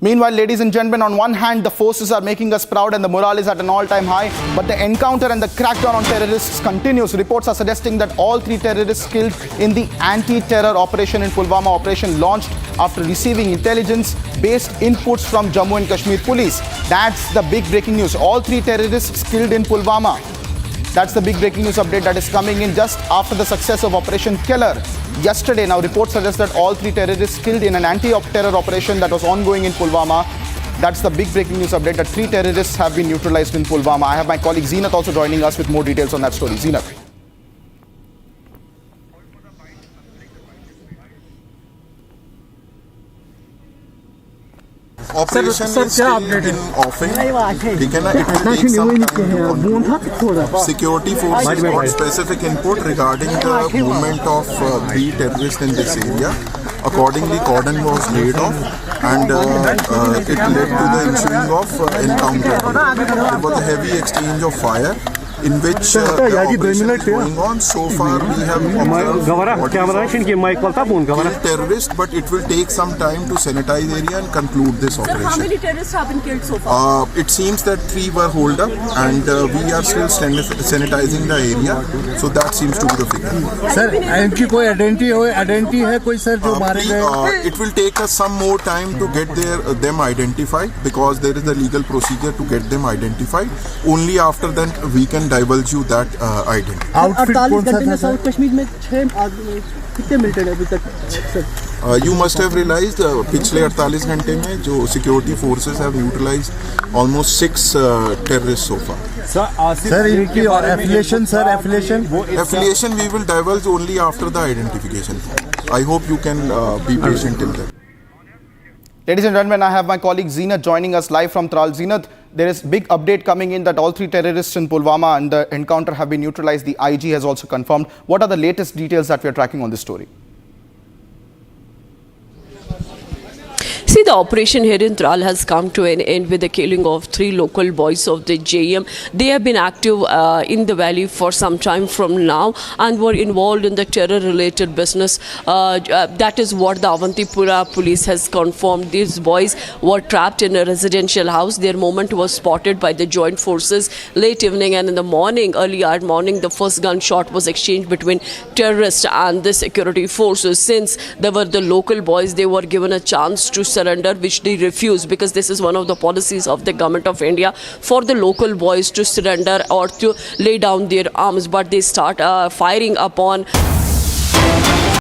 Meanwhile, ladies and gentlemen, on one hand, the forces are making us proud and the morale is at an all-time high, but the encounter and the crackdown on terrorists continues. Reports are suggesting that all three terrorists killed in the anti-terror operation in Pulwama operation launched after receiving intelligence-based inputs from Jammu and Kashmir police. That's the big breaking news. All three terrorists killed in Pulwama. That's the big breaking news update that is coming in just after the success of Operation Keller yesterday. Now, reports suggest that all three terrorists killed in an anti-terror operation that was ongoing in Pulwama. That's the big breaking news update that three terrorists have been neutralized in Pulwama. I have my colleague Zeenat also joining us with more details on that story. Zeenat. Operation is still in offing. ठीक है ना? It will take some time to conclude. Security forces got specific input regarding the movement of three terrorists in this area. Accordingly, cordon was laid off, and it led to the ensuing of encounter. There was a heavy exchange of fire, in which the operation is going on. So far, we have killed terrorists, but it will take some time to sanitize area and conclude this operation. Sir, how many terrorists have been killed so far? It seems that three were holed up, and we are still sanitizing the area. So that seems to be the figure. Sir, इनकी कोई identity है कोई sir जो मारे गए? It will take us some more time to get them identified, because there is a legal procedure to get them identified. Only after that we can divulge you that identity. Outfit कौन सा था sir? Kashmir में 6 आदमी कितने मिलिटेड अभी तक sir? You must have realized पिछले 48 घंटे में जो security forces have neutralized almost 6 terrorists so far. Sir, इनकी और affiliation sir, affiliation we will divulge only after the identification. I hope you can be patient till then. Ladies and gentlemen, I have my colleague Zeenat joining us live from Tral. Zeenat, there is big update coming in that all three terrorists in Pulwama and the encounter have been neutralized. The IG has also confirmed. What are the latest details that we are tracking on this story? See, the operation here in Tral has come to an end with the killing of 3 local boys of the JM. They have been active in the valley for some time from now and were involved in the terror-related business. That is what the Avantipura police has confirmed. These boys were trapped in a residential house. Their movement was spotted by the joint forces late evening, and in the morning, early hour morning, the first gunshot was exchanged between terrorists and the security forces. Since they were the local boys, they were given a chance to surrender, which they refused, because this is one of the policies of the government of India for the local boys to surrender or to lay down their arms, but they start firing upon